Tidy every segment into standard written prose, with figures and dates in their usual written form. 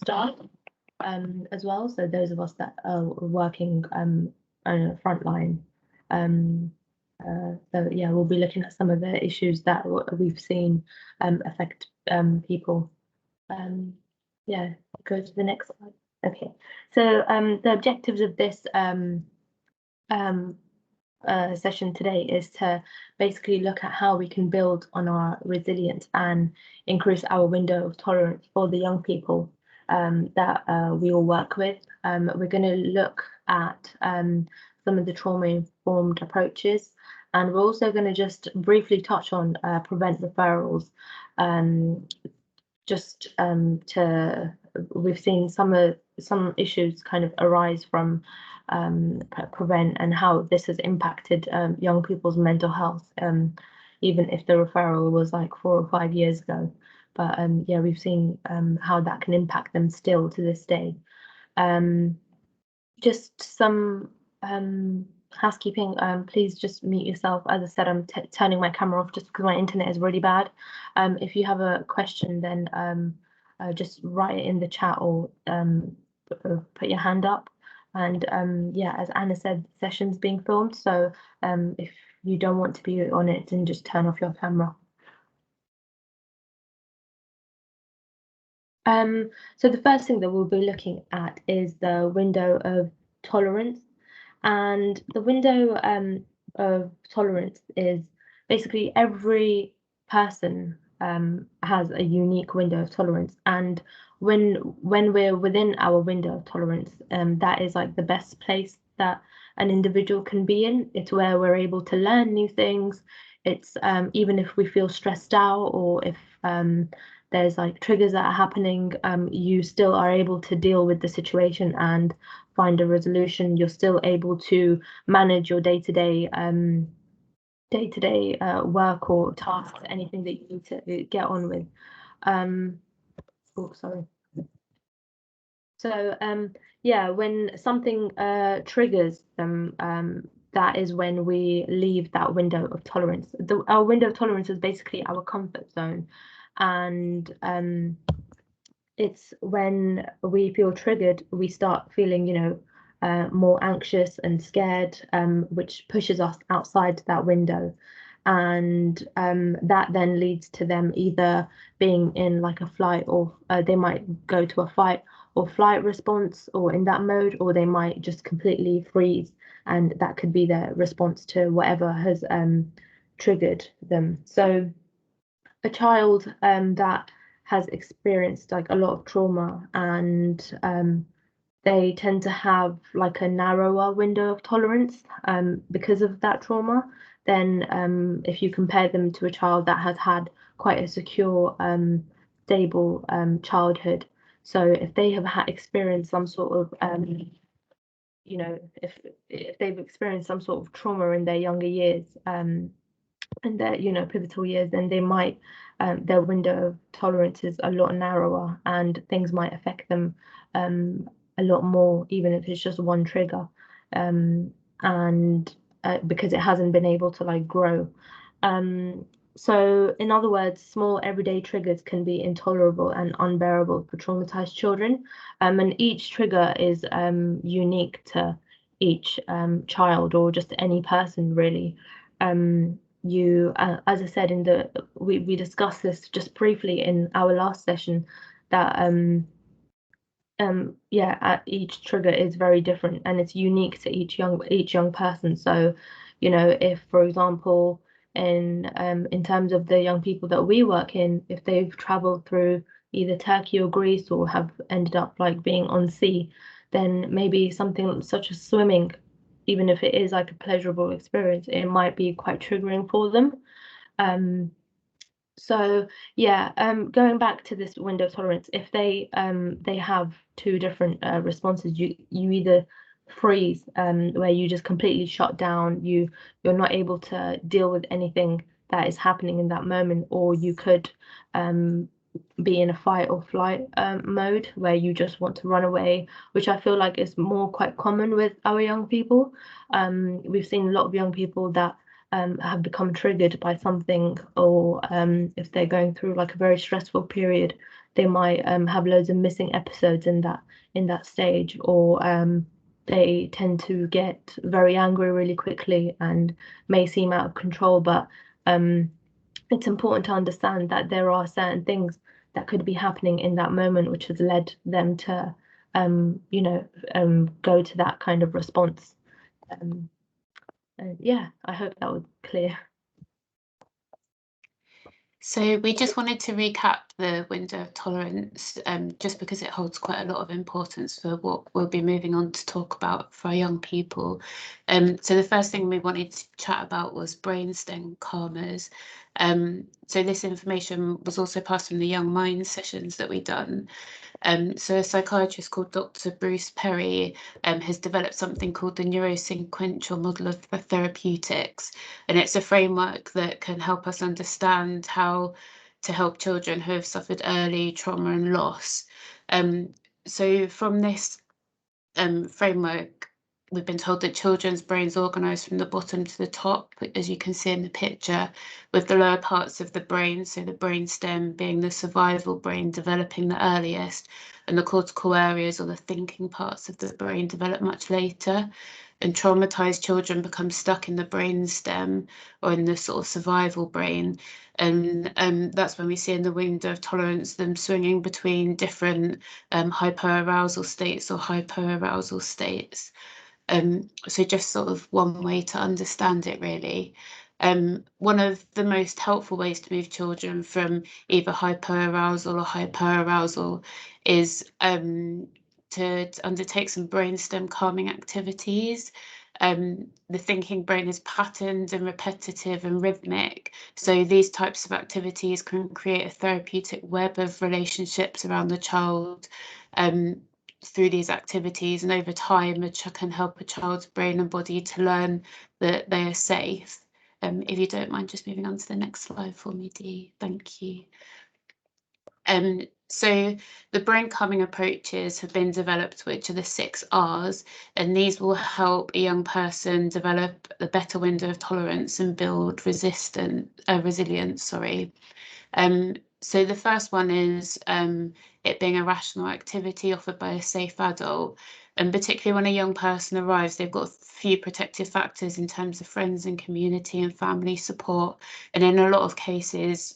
staff as well. So those of us that are working on the front line. So yeah, we'll be looking at some of the issues that we've seen affect people. Yeah, go to the next slide. Okay, so the objectives of this um, session today is to basically look at how we can build on our resilience and increase our window of tolerance for the young people that we all work with. We're going to look at some of the trauma-informed approaches, and we're also going to just briefly touch on prevent referrals. Just to we've seen some issues kind of arise from prevent and how this has impacted young people's mental health, even if the referral was like 4 or 5 years ago. But yeah, we've seen how that can impact them still to this day. Just some housekeeping. Please just mute yourself. As I said, I'm turning my camera off just because my internet is really bad. If you have a question, then just write it in the chat or put your hand up. And yeah, as Anna said, the session's being filmed, so if you don't want to be on it, then just turn off your camera. So the first thing that we'll be looking at is the window of tolerance. And the window of tolerance is basically every person has a unique window of tolerance. And when we're within our window of tolerance, that is like the best place that an individual can be in. It's where we're able to learn new things. It's even if we feel stressed out or if there's like triggers that are happening, you still are able to deal with the situation and find a resolution. You're still able to manage your day-to-day work or tasks, anything that you need to get on with. Oh, sorry. So yeah, when something triggers them, that is when we leave that window of tolerance. Our window of tolerance is basically our comfort zone, and it's when we feel triggered, we start feeling, more anxious and scared, which pushes us outside that window. And that then leads to them either being in like a flight or they might go to a fight or flight response or in that mode, or they might just completely freeze. And that could be their response to whatever has triggered them. So a child that has experienced like a lot of trauma and they tend to have like a narrower window of tolerance because of that trauma, then if you compare them to a child that has had quite a secure, stable childhood. So if they have experienced some sort of if they've experienced some sort of trauma in their younger years, and their pivotal years, then they might their window of tolerance is a lot narrower and things might affect them a lot more, even if it's just one trigger, and because it hasn't been able to like grow. So in other words, small everyday triggers can be intolerable and unbearable for traumatized children, and each trigger is unique to each child or just any person really. You as I said in the we discussed this just briefly in our last session that yeah, each trigger is very different and it's unique to each young person. So if for example in terms of the young people that we work in, if they've traveled through either Turkey or Greece or have ended up like being on sea, then maybe something such as swimming, even if it is like a pleasurable experience, it might be quite triggering for them. So yeah, going back to this window of tolerance, if they have two different responses, you either freeze, where you just completely shut down, you're not able to deal with anything that is happening in that moment, or you could be in a fight or flight mode where you just want to run away, which I feel like is more quite common with our young people. We've seen a lot of young people that have become triggered by something, or if they're going through like a very stressful period, they might have loads of missing episodes in that stage, or they tend to get very angry really quickly and may seem out of control. But it's important to understand that there are certain things that could be happening in that moment, which has led them to, go to that kind of response. And yeah, I hope that was clear. So we just wanted to recap the window of tolerance, just because it holds quite a lot of importance for what we'll be moving on to talk about for our young people. So the first thing we wanted to chat about was brainstem calmers. So this information was also passed from the Young Minds sessions that we done. So a psychiatrist called Dr. Bruce Perry has developed something called the neurosequential model of therapeutics, and it's a framework that can help us understand how to help children who have suffered early trauma and loss. So from this framework, we've been told that children's brains organise from the bottom to the top, as you can see in the picture, with the lower parts of the brain, so the brainstem being the survival brain developing the earliest, and the cortical areas or the thinking parts of the brain develop much later. And traumatized children become stuck in the brainstem or in the sort of survival brain. And that's when we see in the window of tolerance them swinging between different hyperarousal states or hypoarousal states. So just sort of one way to understand it, really. One of the most helpful ways to move children from either hyperarousal or hyperarousal is to undertake some brainstem calming activities. The thinking brain is patterned and repetitive and rhythmic. So these types of activities can create a therapeutic web of relationships around the child through these activities. And over time, it can help a child's brain and body to learn that they are safe. If you don't mind just moving on to the next slide for me, Dee. Thank you. So the brain calming approaches have been developed, which are the 6 R's, and these will help a young person develop a better window of tolerance and build resilience. So the first one is it being a rational activity offered by a safe adult. And particularly when a young person arrives, they've got a few protective factors in terms of friends and community and family support. And in a lot of cases,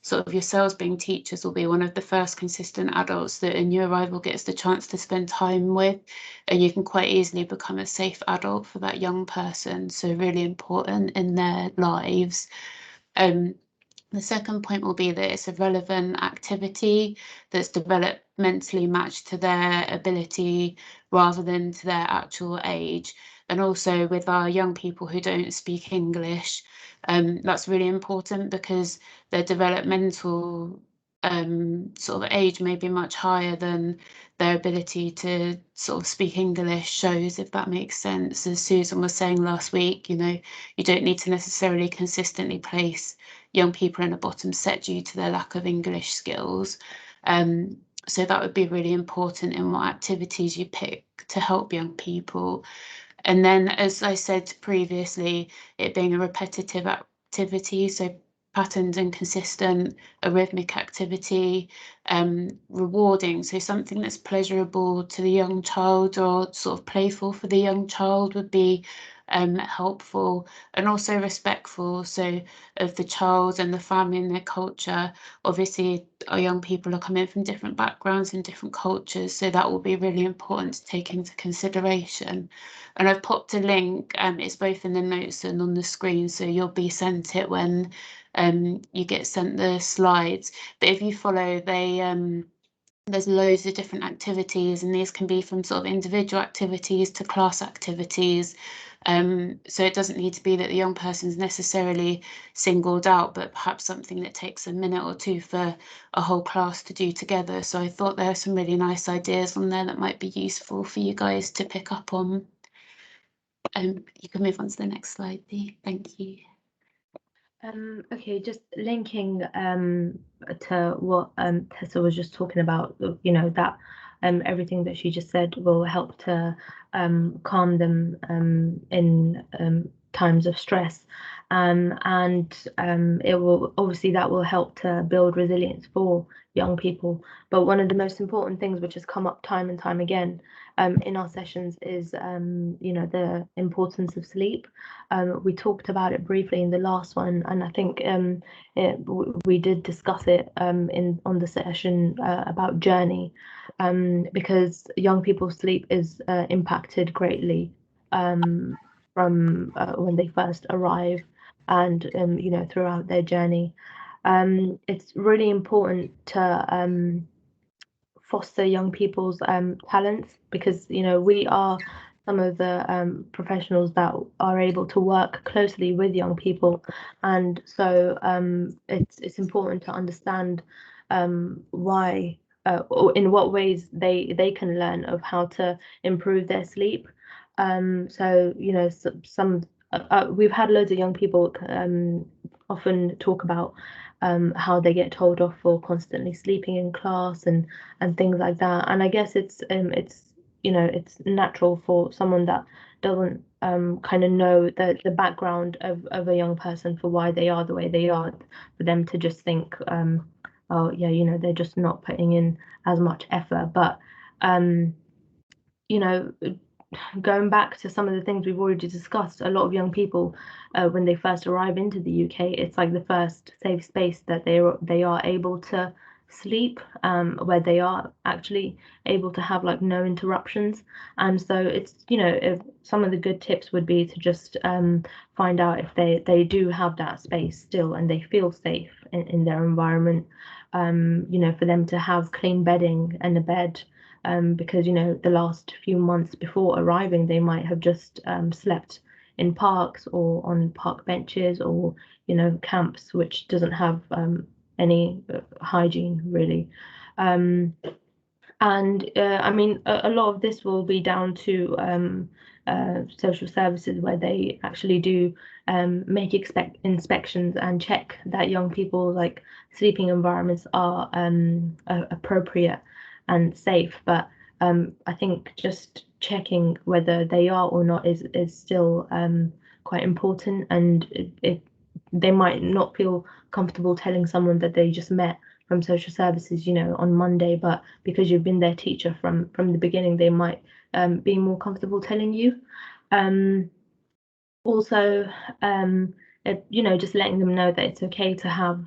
sort of yourselves being teachers will be one of the first consistent adults that a new arrival gets the chance to spend time with, and you can quite easily become a safe adult for that young person. So really important in their lives. The second point will be that it's a relevant activity that's developmentally matched to their ability rather than to their actual age. And also with our young people who don't speak English, that's really important because their developmental sort of age may be much higher than their ability to sort of speak English shows, if that makes sense. As Susan was saying last week, you don't need to necessarily consistently place young people in a bottom set due to their lack of English skills. So that would be really important in what activities you pick to help young people. And then, as I said previously, it being a repetitive activity, so patterned and consistent, a rhythmic activity, rewarding, so something that's pleasurable to the young child or sort of playful for the young child would be helpful, and also respectful, so of the child and the family and their culture. Obviously, our young people are coming from different backgrounds and different cultures, so that will be really important to take into consideration. And I've popped a link, it's both in the notes and on the screen, so you'll be sent it when you get sent the slides. But if you follow, there's loads of different activities, and these can be from sort of individual activities to class activities. So it doesn't need to be that the young person's necessarily singled out, but perhaps something that takes a minute or two for a whole class to do together. So I thought there are some really nice ideas on there that might be useful for you guys to pick up on. You can move on to the next slide, Dee. Thank you. Okay, just linking to what Tessa was just talking about, that everything that she just said will help to calm them in times of stress. And it will obviously that will help to build resilience for young people. But one of the most important things which has come up time and time again in our sessions is the importance of sleep. We talked about it briefly in the last one, and I think we did discuss it on the session about journey, because young people's sleep is impacted greatly from when they first arrive and throughout their journey. It's really important to foster young people's talents, because we are some of the professionals that are able to work closely with young people, and so it's important to understand why or in what ways they can learn of how to improve their sleep. So some we've had loads of young people often talk about how they get told off for constantly sleeping in class and things like that. And I guess it's natural for someone that doesn't kind of know the background of a young person for why they are the way they are, for them to just think, oh yeah, they're just not putting in as much effort. But you know, going back to some of the things we've already discussed, a lot of young people, when they first arrive into the UK, it's like the first safe space that they are able to sleep, where they are actually able to have like no interruptions. And so it's, if some of the good tips would be to just find out if they do have that space still and they feel safe in their environment. For them to have clean bedding and a bed, because the last few months before arriving they might have just slept in parks or on park benches, or camps which doesn't have any hygiene really. And I mean, a lot of this will be down to social services, where they actually do make inspections and check that young people like sleeping environments are appropriate and safe. But I think just checking whether they are or not is still quite important, and they might not feel comfortable telling someone that they just met from social services, on Monday, but because you've been their teacher from the beginning, they might be more comfortable telling you. Also, just letting them know that it's okay to have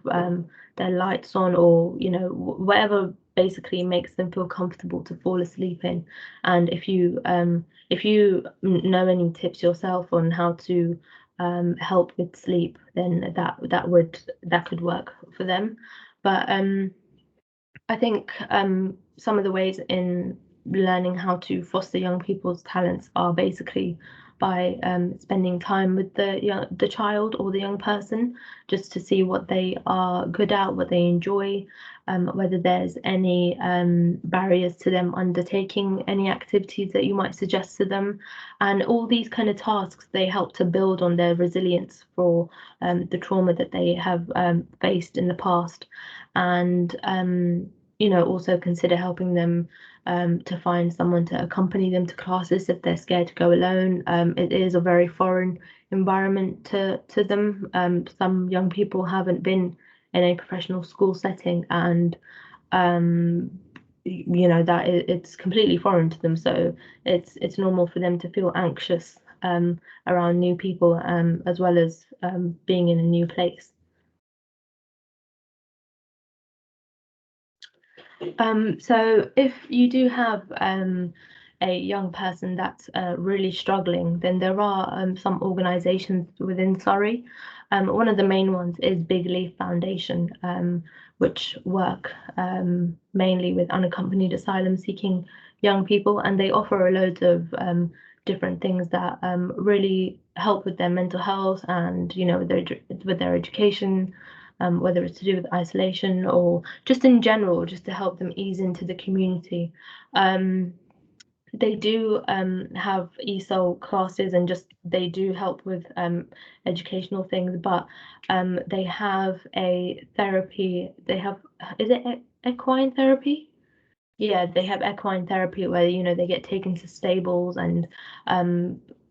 their lights on, or whatever basically makes them feel comfortable to fall asleep in. And if you know any tips yourself on how to help with sleep, then that could work for them. But I think some of the ways in learning how to foster young people's talents are basically by spending time with the child or the young person, just to see what they are good at, what they enjoy, whether there's any barriers to them undertaking any activities that you might suggest to them. And all these kind of tasks, they help to build on their resilience for the trauma that they have faced in the past. And also consider helping them to find someone to accompany them to classes if they're scared to go alone. It is a very foreign environment to them. Some young people haven't been in a professional school setting, and that it's completely foreign to them. So it's normal for them to feel anxious around new people, as well as being in a new place. So if you do have a young person that's really struggling, then there are some organisations within Surrey. One of the main ones is Big Leaf Foundation, which work mainly with unaccompanied asylum-seeking young people, and they offer loads of different things that really help with their mental health and with their education, whether it's to do with isolation or just in general, just to help them ease into the community. They do have ESOL classes, and just they do help with educational things, but they have a therapy. They have, is it equine therapy? Yeah, they have equine therapy where they get taken to stables, and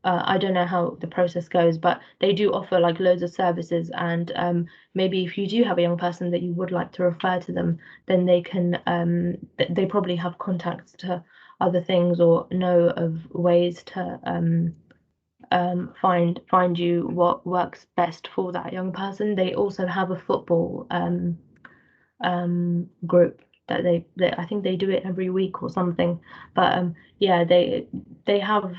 I don't know how the process goes, but they do offer like loads of services. And maybe if you do have a young person that you would like to refer to them, then they can they probably have contacts to other things or know of ways to find you what works best for that young person. They also have a football group that they I think they do it every week or something. But yeah, they have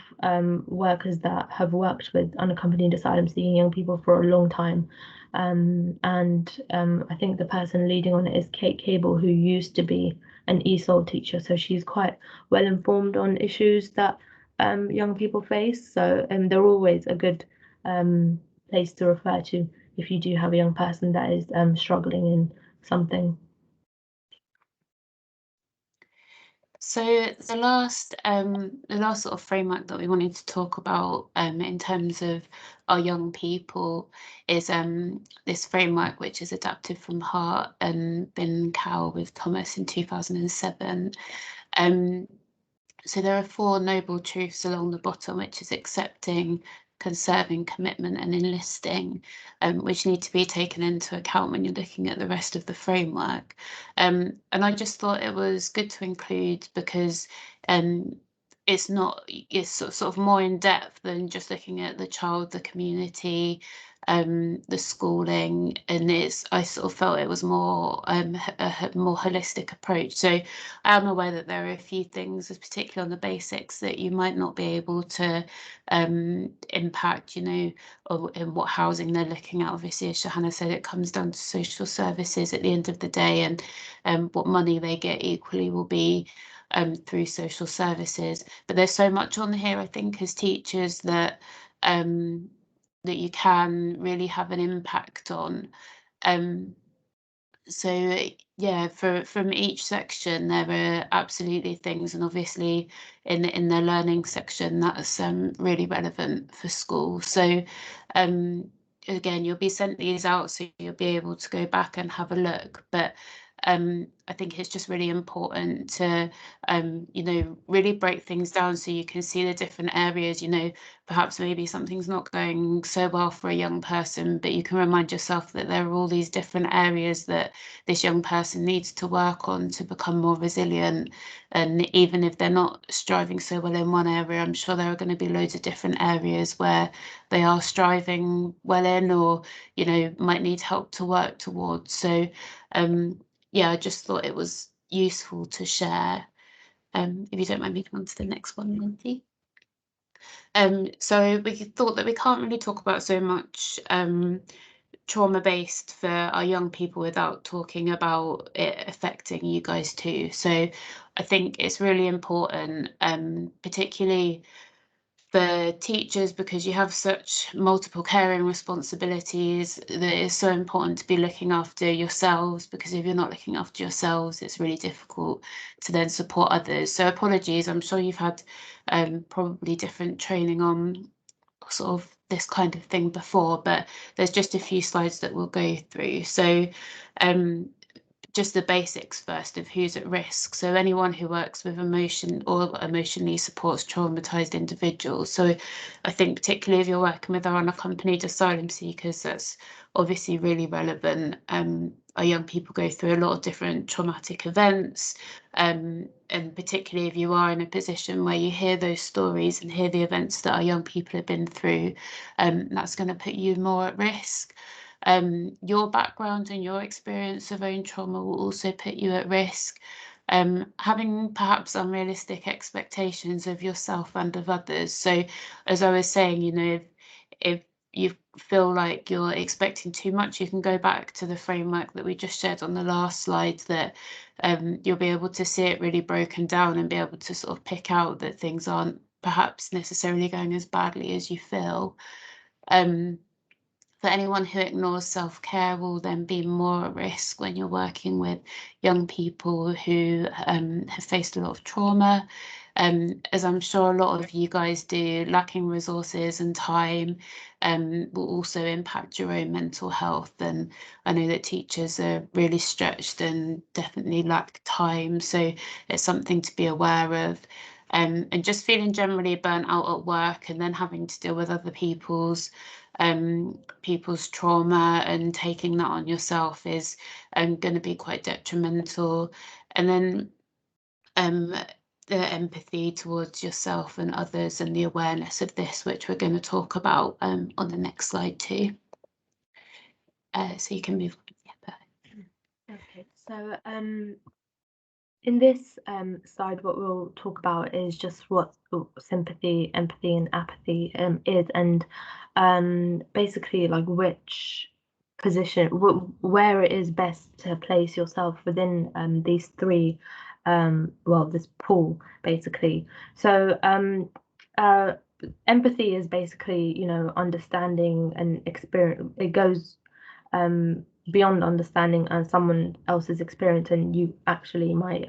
workers that have worked with unaccompanied asylum seeking young people for a long time. And I think the person leading on it is Kate Cable, who used to be an ESOL teacher, so she's quite well informed on issues that young people face. So they're always a good place to refer to if you do have a young person that is struggling in something. So the last sort of framework that we wanted to talk about in terms of our young people is this framework which is adapted from Hart and Bin Cow with Thomas in 2007. So there are 4 noble truths along the bottom, which is accepting, conserving, commitment, and enlisting, which need to be taken into account when you're looking at the rest of the framework. And I just thought it was good to include because it's sort of more in depth than just looking at the child, the community, the schooling, and I sort of felt it was more a more holistic approach. So I am aware that there are a few things, particularly on the basics, that you might not be able to impact, or in what housing they're looking at. Obviously, as Shahana said, it comes down to social services at the end of the day, and what money they get equally will be through social services. But there's so much on here, I think, as teachers that that you can really have an impact on. So yeah, from each section there are absolutely things, and obviously in the learning section that's really relevant for school. So again, you'll be sent these out, so you'll be able to go back and have a look. But I think it's just really important to really break things down so you can see the different areas. Perhaps maybe something's not going so well for a young person, but you can remind yourself that there are all these different areas that this young person needs to work on to become more resilient. And even if they're not striving so well in one area, I'm sure there are going to be loads of different areas where they are striving well in, or might need help to work towards. So yeah, I just thought it was useful to share. If you don't mind moving on to the next one, Lindsay. So we thought that we can't really talk about so much trauma-based for our young people without talking about it affecting you guys too. So I think it's really important, particularly for teachers, because you have such multiple caring responsibilities, that it's so important to be looking after yourselves, because if you're not looking after yourselves, it's really difficult to then support others. So apologies, I'm sure you've had probably different training on sort of this kind of thing before, but there's just a few slides that we'll go through. So just the basics first of who's at risk. So anyone who works with emotion or emotionally supports traumatized individuals. So I think particularly if you're working with our unaccompanied asylum seekers, that's obviously really relevant. Our young people go through a lot of different traumatic events, and particularly if you are in a position where you hear those stories and hear the events that our young people have been through, that's going to put you more at risk. Your background and your experience of own trauma will also put you at risk. Having perhaps unrealistic expectations of yourself and of others. So as I was saying, if you feel like you're expecting too much, you can go back to the framework that we just shared on the last slide, that you'll be able to see it really broken down and be able to sort of pick out that things aren't perhaps necessarily going as badly as you feel. For anyone who ignores self-care will then be more at risk when you're working with young people who have faced a lot of trauma. As I'm sure a lot of you guys do, lacking resources and time will also impact your own mental health. And I know that teachers are really stretched and definitely lack time, so it's something to be aware of. and just feeling generally burnt out at work, and then having to deal with other people's trauma and taking that on yourself is going to be quite detrimental. And then the empathy towards yourself and others, and the awareness of this, which we're going to talk about on the next slide too. So you can move on. Yeah, okay, so in this slide, what we'll talk about is just what sympathy, empathy, and apathy is, and basically like which position, where it is best to place yourself within these three, well, this pool basically. So empathy is basically, you know, understanding and experience. It goes beyond understanding someone else's experience, and you actually might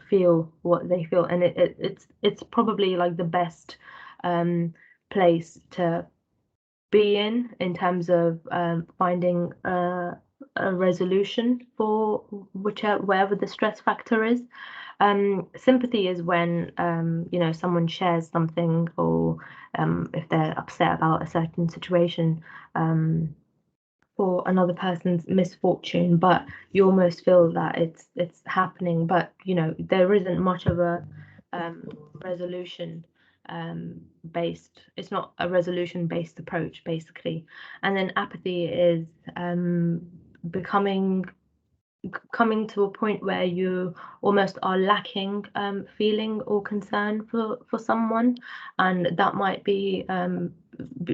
feel what they feel, and it's probably like the best place to be in terms of finding a resolution for wherever the stress factor is. Sympathy is when you know, someone shares something, or if they're upset about a certain situation, for another person's misfortune, but you almost feel that it's happening, but you know, there isn't much of a resolution based, it's not a resolution based approach basically. And then apathy is coming to a point where you almost are lacking feeling or concern for someone, and that might be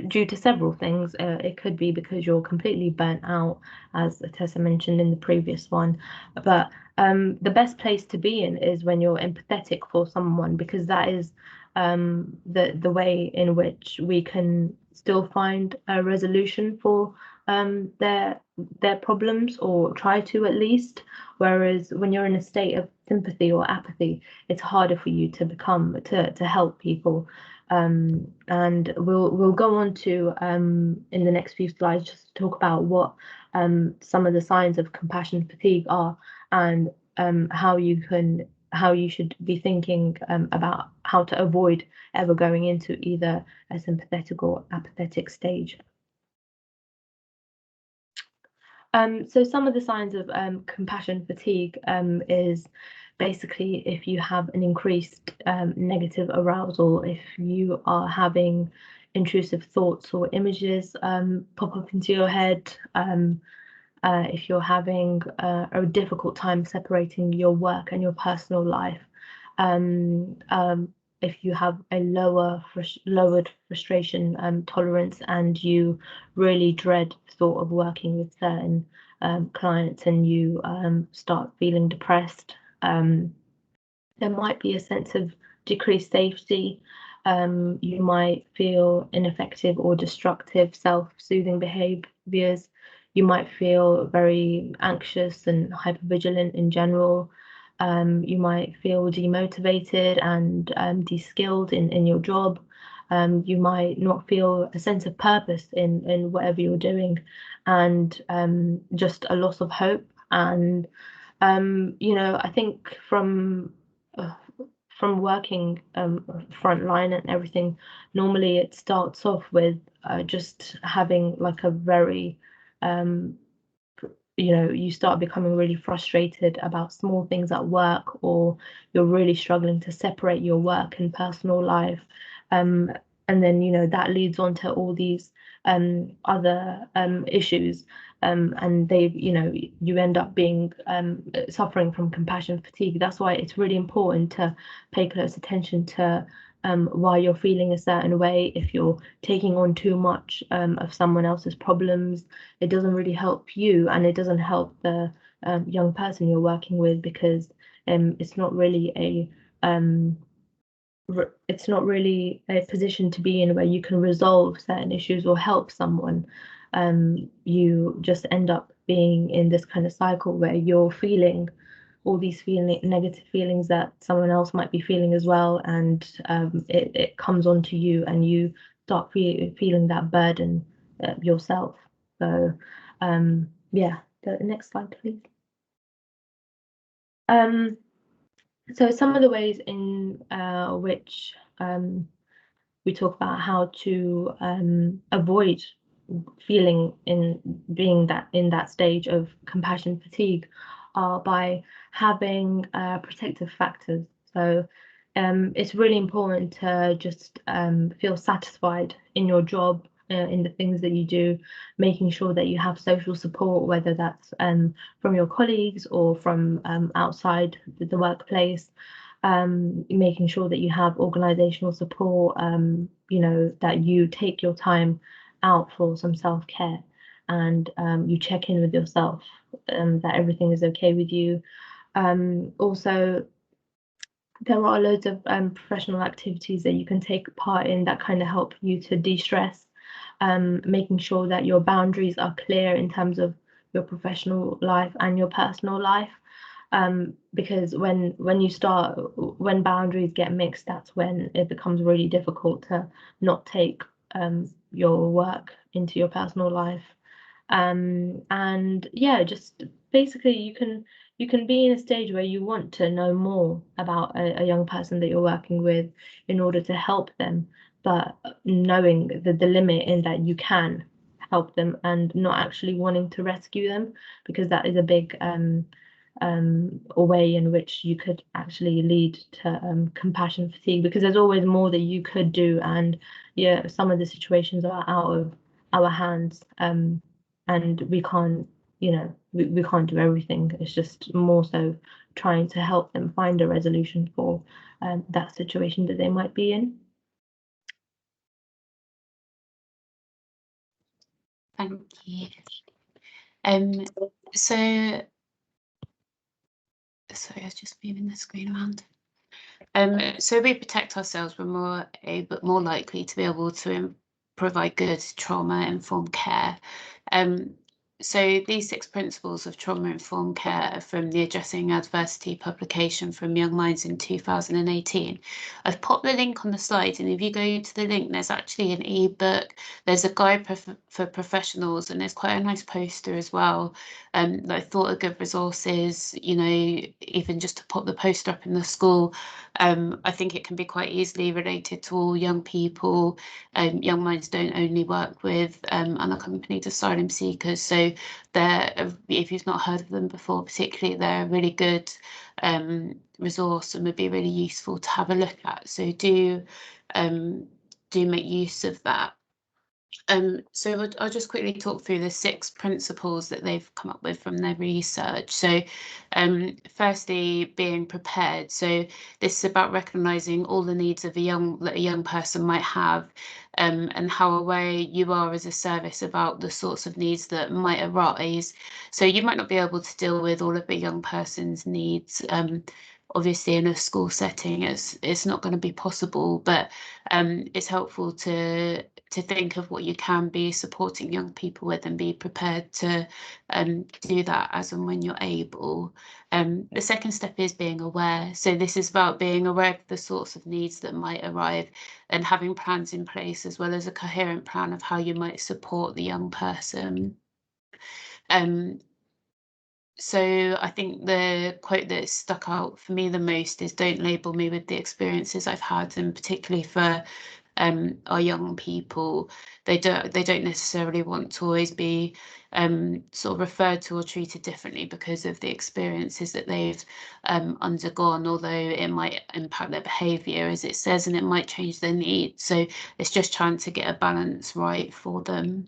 due to several things. It could be because you're completely burnt out, as Tessa mentioned in the previous one, but the best place to be in is when you're empathetic for someone, because that is the way in which we can still find a resolution for their problems, or try to at least. Whereas when you're in a state of sympathy or apathy, it's harder for you to become to help people. And we'll go on to in the next few slides just to talk about what some of the signs of compassion fatigue are, and how you should be thinking about how to avoid ever going into either a sympathetic or apathetic stage. So some of the signs of compassion fatigue is basically if you have an increased negative arousal, if you are having intrusive thoughts or images pop up into your head, if you're having a difficult time separating your work and your personal life, if you have a lowered frustration tolerance, and you really dread the thought of working with certain clients, and you start feeling depressed, there might be a sense of decreased safety. You might feel ineffective or destructive self-soothing behaviors. You might feel very anxious and hypervigilant in general. You might feel demotivated and de-skilled in your job. You might not feel a sense of purpose in whatever you're doing, and just a loss of hope. And you know, I think from working frontline and everything, normally it starts off with just having like a very you know, you start becoming really frustrated about small things at work, or you're really struggling to separate your work and personal life. And then, you know, that leads on to all these other issues. And you know, you end up being suffering from compassion fatigue. That's why it's really important to pay close attention to why you're feeling a certain way. If you're taking on too much of someone else's problems, it doesn't really help you, and it doesn't help the young person you're working with, because it's not really a position to be in where you can resolve certain issues or help someone. You just end up being in this kind of cycle where you're feeling all these negative feelings that someone else might be feeling as well, and it comes onto you, and you start feeling that burden yourself. So yeah, the next slide, please. So some of the ways in which we talk about how to avoid feeling being in that stage of compassion fatigue are by having protective factors. So it's really important to just feel satisfied in your job, in the things that you do, making sure that you have social support, whether that's from your colleagues or from outside the workplace, making sure that you have organizational support, you know, that you take your time out for some self-care, and you check in with yourself, that everything is okay with you. Also, there are loads of professional activities that you can take part in that kind of help you to de-stress, making sure that your boundaries are clear in terms of your professional life and your personal life, because when boundaries get mixed, that's when it becomes really difficult to not take your work into your personal life. And yeah, just basically you can be in a stage where you want to know more about a young person that you're working with in order to help them, but knowing the limit in that you can help them and not actually wanting to rescue them, because that is a big a way in which you could actually lead to compassion fatigue, because there's always more that you could do, and yeah, some of the situations are out of our hands, and we can't, you know, we can't do everything. It's just more so trying to help them find a resolution for that situation that they might be in. Thank you. Um, so sorry, I was just moving the screen around. So we protect ourselves, we're more likely to be able to provide good trauma-informed care. So these 6 principles of trauma-informed care are from the Addressing Adversity publication from Young Minds in 2018. I've popped the link on the slide, and if you go to the link, there's actually an ebook. There's a guide for professionals, and there's quite a nice poster as well. That I thought are good resources, you know, even just to pop the poster up in the school. I think it can be quite easily related to all young people. Young Minds don't only work with unaccompanied asylum seekers, so if you've not heard of them before, particularly, they're a really good resource and would be really useful to have a look at. So do make use of that. So I'll just quickly talk through the 6 principles that they've come up with from their research. So firstly, being prepared. So this is about recognizing all the needs of a young person might have, and how aware you are as a service about the sorts of needs that might arise. So you might not be able to deal with all of a young person's needs. Obviously, in a school setting, it's not going to be possible, but it's helpful to think of what you can be supporting young people with, and be prepared to do that as and when you're able. The second step is being aware. So this is about being aware of the sorts of needs that might arrive, and having plans in place, as well as a coherent plan of how you might support the young person. So I think the quote that stuck out for me the most is, "Don't label me with the experiences I've had," and particularly for our young people, they don't necessarily want to always be sort of referred to or treated differently because of the experiences that they've undergone, although it might impact their behaviour, as it says, and it might change their needs. So it's just trying to get a balance right for them.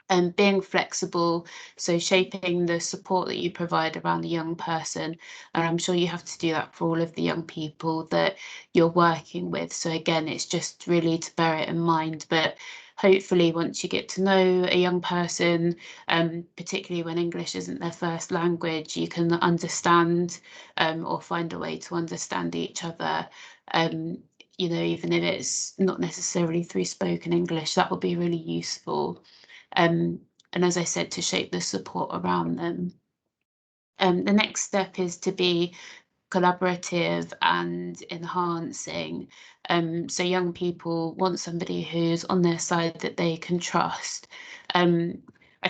And being flexible, so shaping the support that you provide around the young person, and I'm sure you have to do that for all of the young people that you're working with. So again, it's just really to bear it in mind. But hopefully, once you get to know a young person, particularly when English isn't their first language, you can understand or find a way to understand each other. You know, even if it's not necessarily through spoken English, that will be really useful. And as I said, to shape the support around them. The next step is to be collaborative and enhancing. So young people want somebody who's on their side that they can trust. I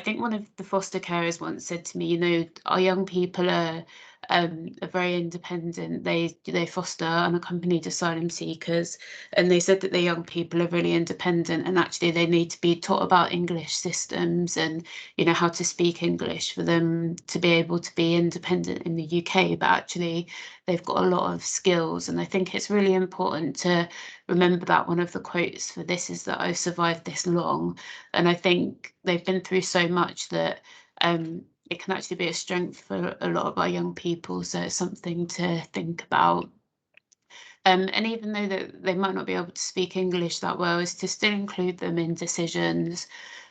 think one of the foster carers once said to me, you know, our young people are are very independent. They foster unaccompanied asylum seekers, and they said that the young people are really independent, and actually they need to be taught about English systems and, you know, how to speak English for them to be able to be independent in the UK. But actually they've got a lot of skills, and I think it's really important to remember that one of the quotes for this is that I've survived this long. And I think they've been through so much that it can actually be a strength for a lot of our young people. So it's something to think about. And even though that they might not be able to speak English that well, is to still include them in decisions.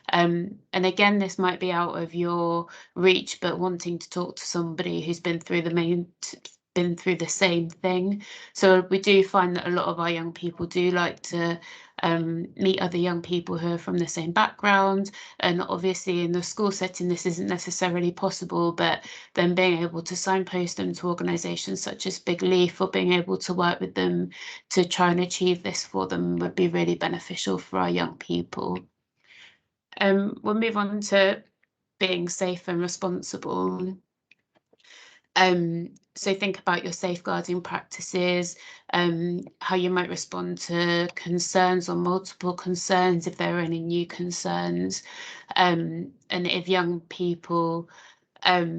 And again, this might be out of your reach, but wanting to talk to somebody who's been through the same thing. So we do find that a lot of our young people do like to meet other young people who are from the same background. And obviously in the school setting, this isn't necessarily possible, but then being able to signpost them to organisations such as Big Leaf, or being able to work with them to try and achieve this for them, would be really beneficial for our young people. We'll move on to being safe and responsible. So think about your safeguarding practices, how you might respond to concerns or multiple concerns if there are any new concerns, and if young people, how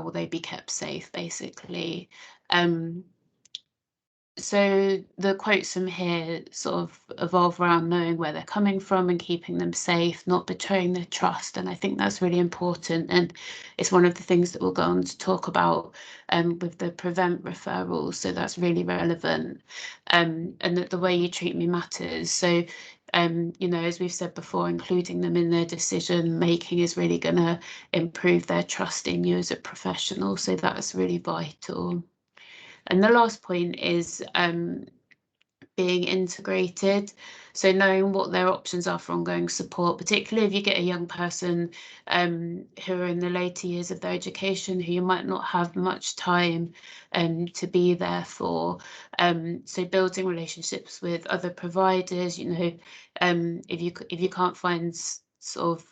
will they be kept safe, basically. So the quotes from here sort of evolve around knowing where they're coming from and keeping them safe, not betraying their trust. And I think that's really important. And it's one of the things that we'll go on to talk about with the prevent referrals. So that's really relevant. And that the way you treat me matters. So, as we've said before, including them in their decision making is really going to improve their trust in you as a professional. So that's really vital. And the last point is being integrated. So knowing what their options are for ongoing support, particularly if you get a young person who are in the later years of their education, who you might not have much time to be there for. So building relationships with other providers, if you can't find sort of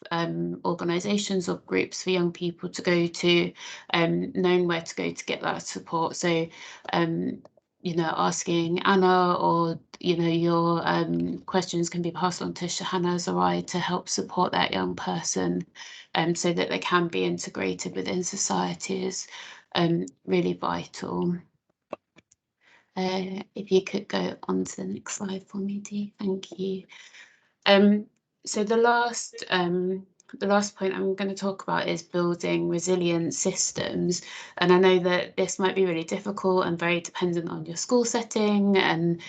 organisations or groups for young people to go to, knowing where to go to get that support. So asking Anna, or your questions can be passed on to Shahana Zarai to help support that young person, so that they can be integrated within society is really vital. If you could go on to the next slide for me, Dee. Thank you. So the last point I'm going to talk about is building resilient systems. And I know that this might be really difficult and very dependent on your school setting and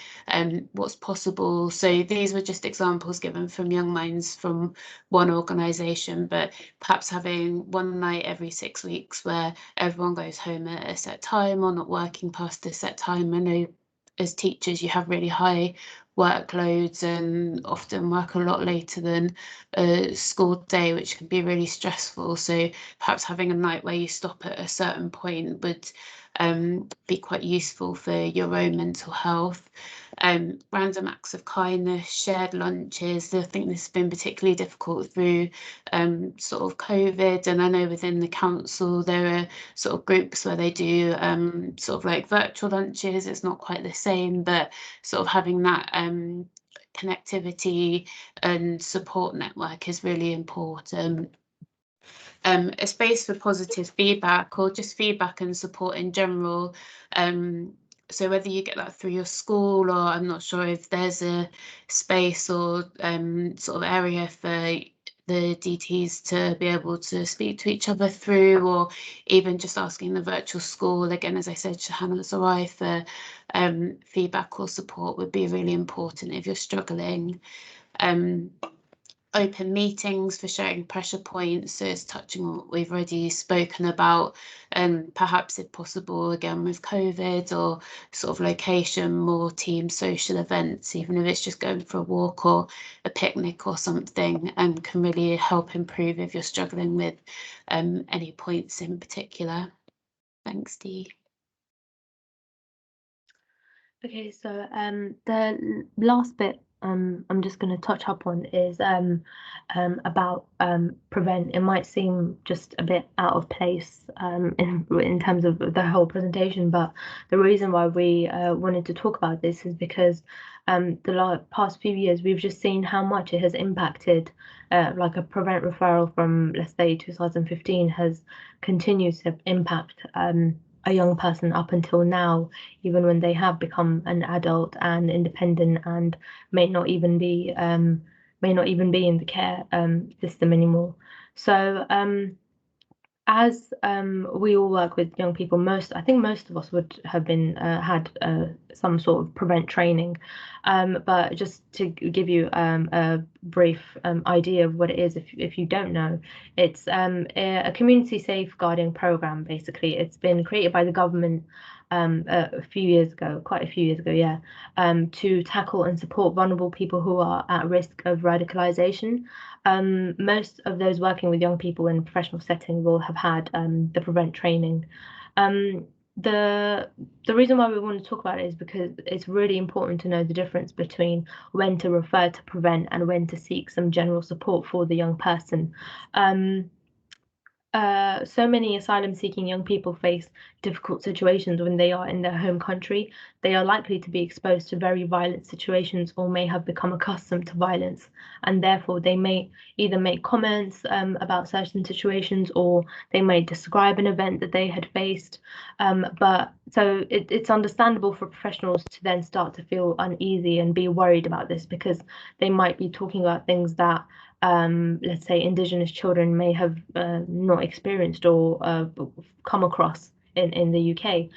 what's possible. So these were just examples given from Young Minds from one organisation, but perhaps having one night every 6 weeks where everyone goes home at a set time or not working past a set time. I know as teachers you have really high workloads and often work a lot later than a school day, which can be really stressful. So perhaps having a night where you stop at a certain point would be quite useful for your own mental health. Random acts of kindness, shared lunches. I think this has been particularly difficult through sort of COVID, and I know within the council there are sort of groups where they do sort of like virtual lunches. It's not quite the same, but sort of having that connectivity and support network is really important. A space for positive feedback, or just feedback and support in general. So whether you get that through your school, or I'm not sure if there's a space or sort of area for the DTs to be able to speak to each other through, or even just asking the virtual school, again, as I said, Shahana Zarai, for feedback or support would be really important if you're struggling. Open meetings for sharing pressure points, so it's touching on what we've already spoken about, and perhaps if possible, again with COVID or sort of location, more team social events, even if it's just going for a walk or a picnic or something, and can really help improve if you're struggling with any points in particular. Thanks, Dee. Okay, so the last bit I'm just going to touch up on is about prevent. It might seem just a bit out of place in terms of the whole presentation, but the reason why we wanted to talk about this is because the past few years we've just seen how much it has impacted. Like a prevent referral from, let's say, 2015 has continued to impact a young person up until now, even when they have become an adult and independent and may not even be in the care system anymore. So as we all work with young people, I think most of us would have been had some sort of prevent training, but just to give you a brief idea of what it is, if you don't know, it's a community safeguarding program. Basically, it's been created by the government a few years ago, quite a few years ago, yeah, to tackle and support vulnerable people who are at risk of radicalization. Most of those working with young people in a professional setting will have had the prevent training. Um, the reason why we want to talk about it is because it's really important to know the difference between when to refer to prevent and when to seek some general support for the young person. Um, so many asylum-seeking young people face difficult situations when they are in their home country. They are likely to be exposed to very violent situations or may have become accustomed to violence, and therefore they may either make comments about certain situations or they may describe an event that they had faced. But so it's understandable for professionals to then start to feel uneasy and be worried about this because they might be talking about things that let's say Indigenous children may have not experienced or come across in the UK.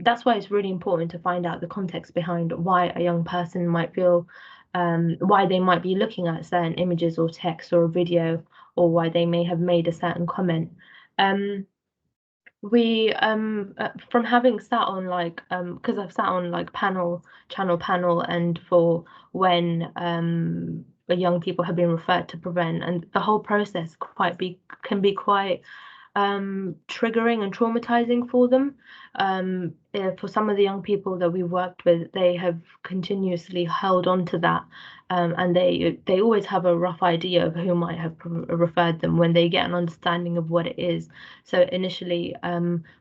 That's why it's really important to find out the context behind why a young person might feel, why they might be looking at certain images or text or a video, or why they may have made a certain comment. We from having sat on like because I've sat on like channel panel and for when the young people have been referred to prevent, and the whole process can be quite triggering and traumatizing for them. For some of the young people that we've worked with, they have continuously held on to that, and they always have a rough idea of who might have referred them when they get an understanding of what it is. So initially,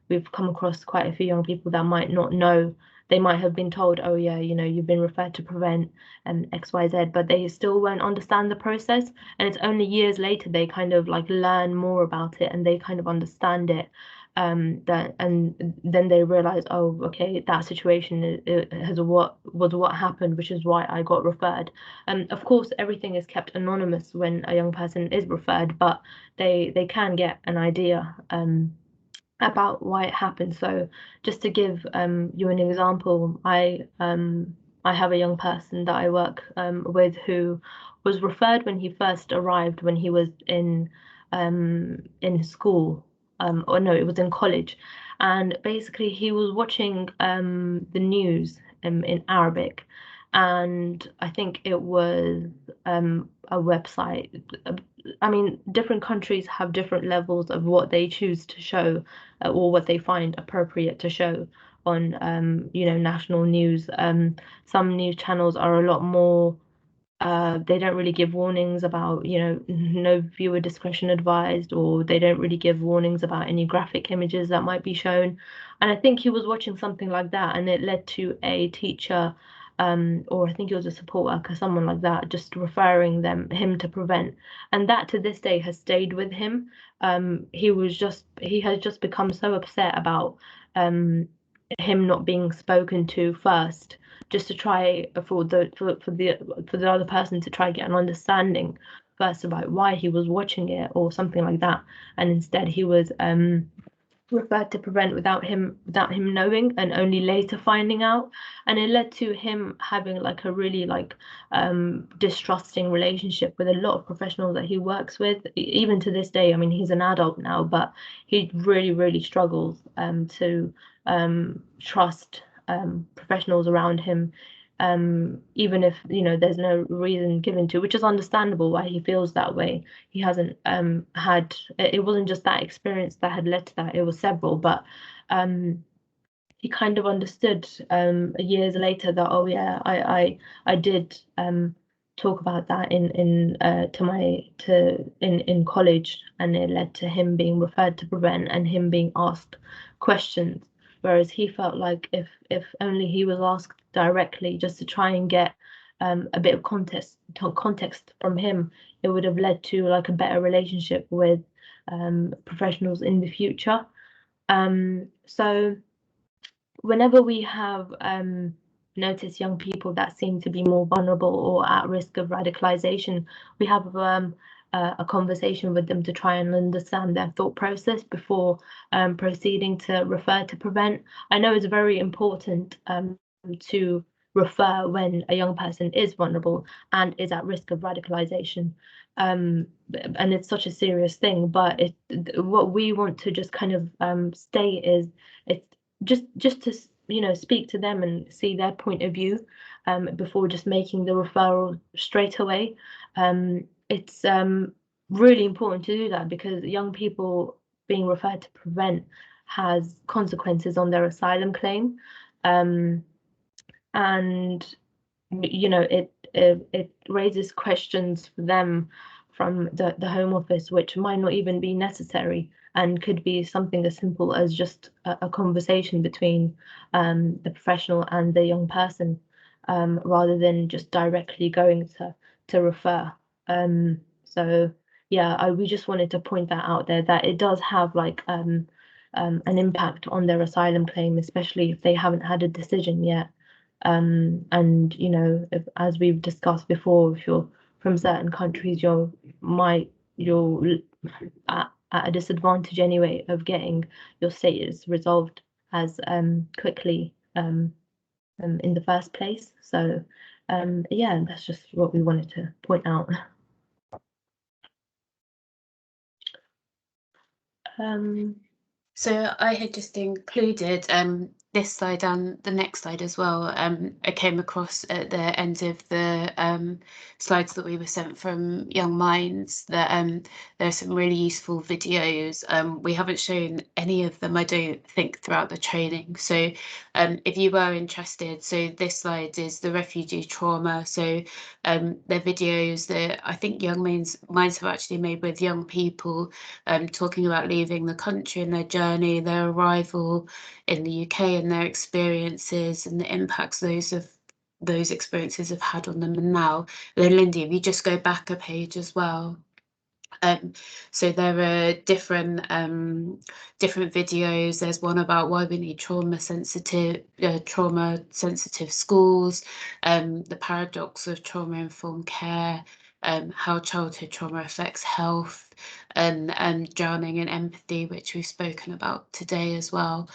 we've come across quite a few young people that might not know. They might have been told, oh yeah, you know, you've been referred to prevent and XYZ, but they still won't understand the process. And it's only years later they kind of like learn more about it and they kind of understand it. That and then they realize, oh, okay, that situation was what happened, which is why I got referred. Of course, everything is kept anonymous when a young person is referred, but they can get an idea about why it happened. So just to give you an example, I have a young person that I work with who was referred when he first arrived when he was in school, or no, it was in college, and basically he was watching the news in Arabic, and I think it was a website. I mean, different countries have different levels of what they choose to show or what they find appropriate to show on you know, national news. Some news channels are a lot more they don't really give warnings about, you know, no viewer discretion advised, or they don't really give warnings about any graphic images that might be shown. And I think he was watching something like that, and it led to a teacher, or I think it was a support worker, someone like that, just referring him to prevent. And that to this day has stayed with him. He has just become so upset about him not being spoken to first, just to try for the other person to try get an understanding first about why he was watching it or something like that, and instead he was referred to prevent without him knowing and only later finding out, and it led to him having like a really like distrusting relationship with a lot of professionals that he works with, even to this day. I mean, he's an adult now, but he really struggles to trust professionals around him, even if, you know, there's no reason given to, which is understandable why he feels that way. He hasn't had, it wasn't just that experience that had led to that, it was several, but he kind of understood years later that, oh yeah, I did talk about that in college, and it led to him being referred to Prevent and him being asked questions. Whereas he felt like if only he was asked directly just to try and get a bit of context from him, it would have led to like a better relationship with professionals in the future. So whenever we have noticed young people that seem to be more vulnerable or at risk of radicalization, we have a conversation with them to try and understand their thought process before proceeding to refer to Prevent. I know it's very important to refer when a young person is vulnerable and is at risk of radicalization. And it's such a serious thing, but what we want to just kind of state is it's just to speak to them and see their point of view before just making the referral straight away. It's really important to do that because young people being referred to Prevent has consequences on their asylum claim, and it raises questions for them from the Home Office, which might not even be necessary and could be something as simple as just a conversation between the professional and the young person, rather than just directly going to refer. So yeah, we just wanted to point that out there, that it does have like an impact on their asylum claim, especially if they haven't had a decision yet. And as we've discussed before, if you're from certain countries, you're at a disadvantage anyway of getting your status resolved as quickly in the first place. So yeah, that's just what we wanted to point out. So I had just included this slide and the next slide as well. I came across at the end of the slides that we were sent from Young Minds that there are some really useful videos. We haven't shown any of them, I don't think, throughout the training. So if you were interested, so this slide is the refugee trauma. So they're videos that I think Young Minds have actually made with young people talking about leaving the country and their journey, their arrival in the UK and their experiences and the impacts those experiences have had on them. And now, then Lindy, if you just go back a page as well. So there are different videos. There's one about why we need trauma sensitive schools, the paradox of trauma-informed care, how childhood trauma affects health, and drowning in empathy, which we've spoken about today as well.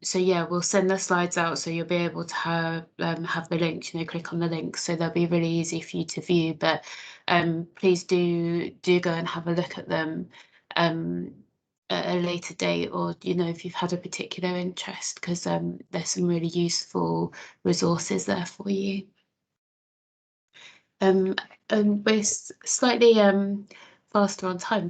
So yeah, we'll send the slides out so you'll be able to have the links, click on the links, so they'll be really easy for you to view. But please do go and have a look at them at a later date, or if you've had a particular interest, because there's some really useful resources there for you. And we're slightly faster on time.